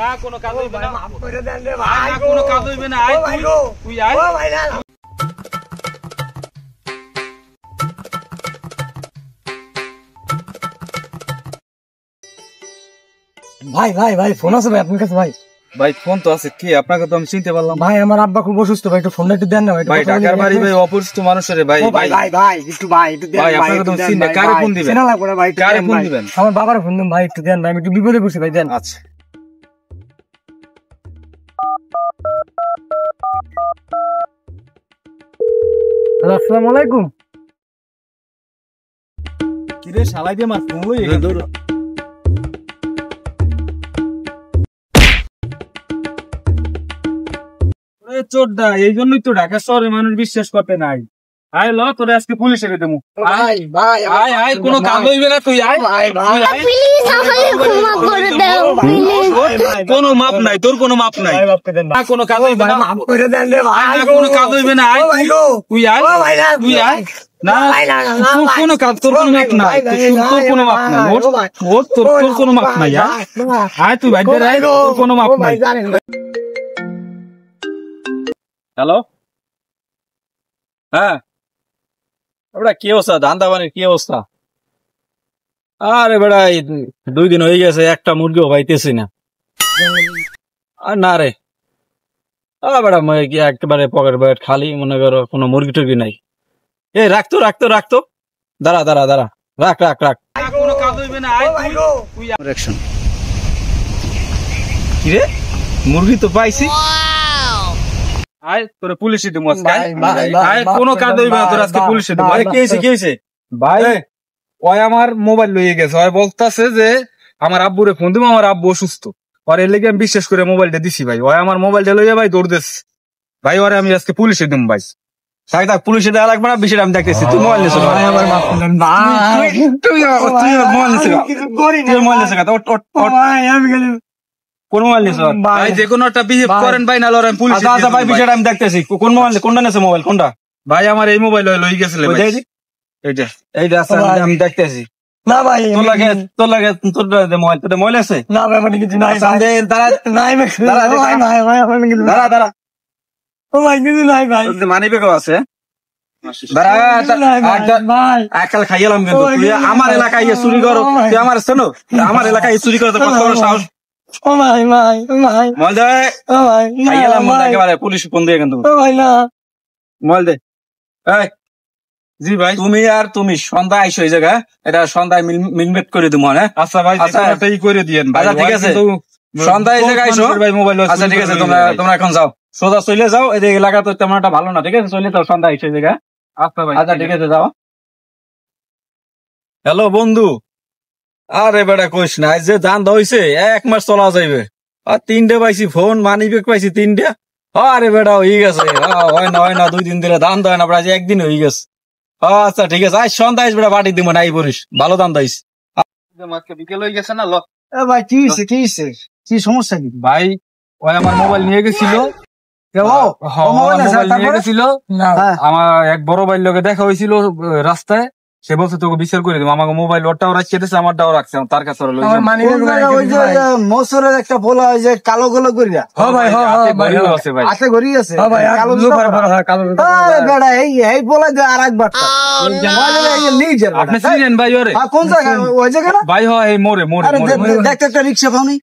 না কোনো কাজ হইবে না, কোনো কাজ হইবে না। আয় তুই আয়। ভাই ভাই ভাই ফোন আছে ভাই আপনার কাছে? ভাই ভাই ফোন তো আছে, কি আপনাকে তো আমি চিনতে পারলাম। ভাই আমার আব্বা খুব অসুস্থ ভাই, একটু ফোনটা একটু দেন না ভাই। ঢাকার বাড়ি ভাই, অপরিচিত মানুষের ভাই। ভাই ভাই ভাই একটু ভাই একটু দেন ভাই, আপনাকে তো চিনি না, কারে ফোন দিবেন? চেনা লাগবে না ভাই, কারে ফোন দিবেন? আমার বাবার ফোন দেন ভাই, একটু দেন ভাই, আমি একটু বিপদে পড়ছি ভাই, দেন। আচ্ছা হ্যালো, আসসালামু আলাইকুম। কি রে শালাই দিয়ে মার ফোন লই দৌড়। ওরে চোরদা, এই জন্যই তো ঢাকা শহরে মানুষ বিশ্বাস করতে নাই। আয় ল, তোরে আজকে পুলিশে দেবো। ভাই ভাই আয় আয়, কোনো কাজ হইবে না, তুই আয়। ভাই ভাই প্লিজ আমাকে ক্ষমা করে দাও প্লিজ। কোনো মাপ নাই, তোর কোনো মাপ নাই। ভাই বাপকে দেন না, না কোনো কাজ হইবে না, মাফ করে দেন রে ভাই, কোনো কাজ হইবে না। আয় ভাই গো, তুই আয়, ভাই না, তুই আয়। না ভাই না, না, তোর ভাই। কোনো কাজ, তোর কোনো মাপ নাই, তোর কোনো মাপ নাই। তোর কোনো মাপ নাই। আয় তুই বাইরে আয়, তোর কোনো মাপ নাই। হ্যালো, হ্যাঁ বেটা, কি অবস্থা? ধান্দা বানির কি অবস্থা? আরে বেটা, 2 দিন হয়ে গেছে, একটা মুরগিও পাইতেছি না। আর না রে বেটা, একেবারে পকেট পকেট খালি, মনে করো কোনো মুরগি টুরগি নাই। এই রাখতো রাখতো রাখতো, দাঁড়া দাঁড়া দাঁড়া, রাখ রাখ রাখ। কোনো কাজ হইবে না। কি রে, মুরগি তো পাইছি। আয় তোরে পুলিশে দেবো আজকে। আয় কোনো কাজ হইবে না, তোর আজকে পুলিশে দেবো। আরে কি হয়েছে, কি হয়েছে? ভাই ওই আমার মোবাইল লইয়ে গেছে, ওই বলতাছে যে আমার আব্বুরে ফোন দিব, আমার আব্বু অসুস্থ। ওর এর লেগে আমি বিশ্বাস করে মোবাইলটা দিছি ভাই। ওই আমার মোবাইলটা লইয়া ভাই দৌড় দিস ভাই, ওরে আমি আজকে পুলিশে দেবো ভাই। থাক পুলিশে দেওয়া লাগবে না, বিষয়টা আমি দেখতেছি। তুই মোবাইল নিয়েছো, আমার মাফ করে দেন ভাই, তুই মোবাইল নিয়েছো, তুই মোবাইল নিয়েছো, আমি গেলাম কোন মোবাইল নিয়েছো? ভাই যে কোনো একটা বিহেভ করেন ভাই, না লড়েন পুলিশ। আচ্ছা ভাই, বিষয়টা আমি দেখতেছি। কোন মোবাইল, কোনটা নিয়েছো মোবাইল, কোনটা? ভাই আমার এই মোবাইল লই গেছিল, এইটা এইটা আছে, আমি দেখতেছি। না ভাই, তোর লাগে মোবাইল, তোর মোবাইল আছে? না ভাই, আমার কিছু নাই ভাই, দাঁড়া নাই ভাই, নাই ভাই, আমার কিছু নাই, দাঁড়া দাঁড়া, ও ভাই কিছু নাই ভাই, মানি বেগও আছে। দাঁড়া, ভাই এককাল খাইলাম কিন্তু তুই আমার এলাকায় চুরি করো, তুই আমার শোনো, আমার এলাকায় চুরি করো, কত বড় সাহস। ও ভাই ভাই ভাই মোবাইল দে, ও ভাই খাইলাম একেবারে পুলিশ ফোন দিয়ে কিন্তু। ও ভাই না, মোবাইল দে। এই জি ভাই, তুমি সন্ধ্যা আইসো এই জায়গায়, এটা সন্ধ্যায় মিনমেট করে দিব। হ্যাঁ আচ্ছা ভাই, আচ্ছা ই করে দিয়েন ভাই। ঠিক আছে, সন্ধ্যায় এই জায়গায় আইসো ভাই, মোবাইল। আচ্ছা ঠিক আছে, তোমরা এখন যাও, সোজা চলে যাও। এই এলাকা তো তেমন একটা ভালো না, ঠিক আছে? চলে যাও, সন্ধ্যা আইসো এই জায়গায়। আচ্ছা ভাই, আচ্ছা ঠিক আছে, যাও। হ্যালো বন্ধু, আরে বেটা কইস না, যে দান হইছে 1 মাস চলা যাইবে। আর 3টে পাইছি ফোন, মানি ব্যাগ পাইছি 3টে। আরে বেটা হয়ে গেছে, হয় না 2 দিন ধরে দান দেয় না, প্রায় 1 দিন হয়ে গেছে। আচ্ছা ঠিক আছে, আজ সন্ধ্যা আইস বেটা, পাঠিয়ে দিব না, এই বলিস ভালো দাম দাইস। বিকেল হয়ে গেছে না, ল ভাই কি হয়েছে, কি হয়েছে, কি সমস্যা কি ভাই? ওই আমার মোবাইল নিয়ে গেছিল, মোবাইল নিয়ে গেছিল। আমার এক বড় ভাইয়ের লোকে দেখা হয়েছিল রাস্তায়, সে বলছে তোকে বিচার করে দেবো। আমাকে মোবাইল ওরটাও রাখিয়ে দিয়েছে, আমারটাও রাখছে, তার কাছে মোসরের একটা বলা হয় যে কালো গোলো করিয়া। আছে ভাই, আছে ঘড়ি আছে বেড়া, এই বলে দে আর একবার আপনি চিনেন ভাই ওরে? কোন জায়গায় ওই জায়গায় না ভাই? হয় এই মোড়ে মোড়ে দেখতে একটা রিক্সা পাওনি,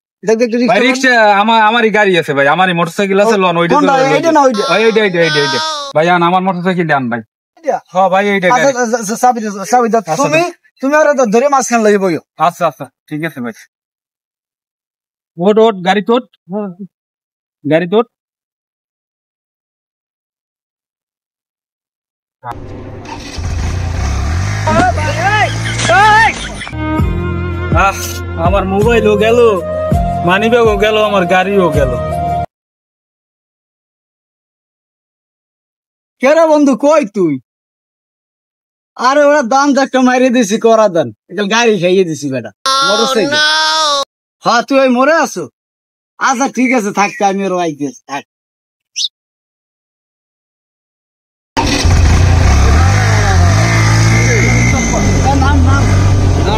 ভাই। রিক্সা আমারই গাড়ি আছে ভাই, আমারই মোটরসাইকেল আছে, লোন ওইটা ভাই। আন আমার মোটরসাইকেল আন ভাই। হ্যাঁ ভাই, এইটা তুমি আর ধরে মাঝখান লাগে বইও। আচ্ছা আচ্ছা ঠিক আছে ভাই। ওট ওট, গাড়ি তোট, গাড়ি তোট। আমার মোবাইলও গেল, মানি ব্যাগও গেল, আমার গাড়িও গেল। কেরে বন্ধু কই তুই? আরে ওরা দাম একটা মারিয়ে দিছি, করা দান গাড়ি খাইয়ে দিছি বেটা, মোটরসাইকেল। হ্যাঁ তুই ওই মরে আছো? আচ্ছা ঠিক আছে, থাকতে আমি ওর আইতেছি, থাক।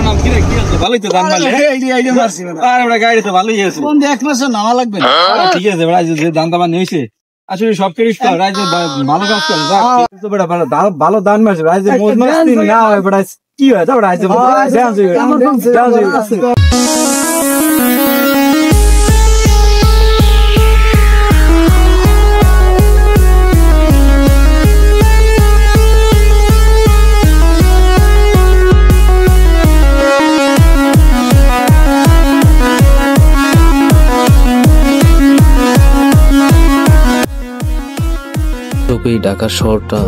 নাম কি রে, কি আছে? ভালোই তো দান মারলে আর ওটা গাড়ি তো ভালোই আছে কোন এক মাসে নামা লাগবে না ঠিক আছে ভাই যে দান দামান নিয়েছে আসলে সব কিছু রাইজে ভালো কাজ করে তো বেটা ভালো দান মারছে রাইজে মোজ মাস্তি না হয় বেটা কি হয় তাও রাইজে এই ঢাকা শহরটা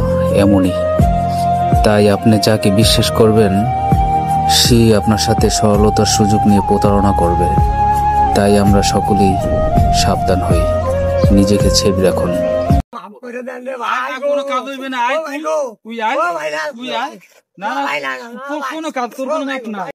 এমনই, তাই আপনি যাকে বিশ্বাস করবেন সে আপনার সাথে সরলতার সুযোগ নিয়ে প্রতারণা করবে। তাই আমরা সকলেই সাবধান হই, নিজেকে ছেড়ে রাখুন। কোনো কাজ হইবে না, তুই আয়, তুই আয়, না কোনো কাজ তোর কোনো না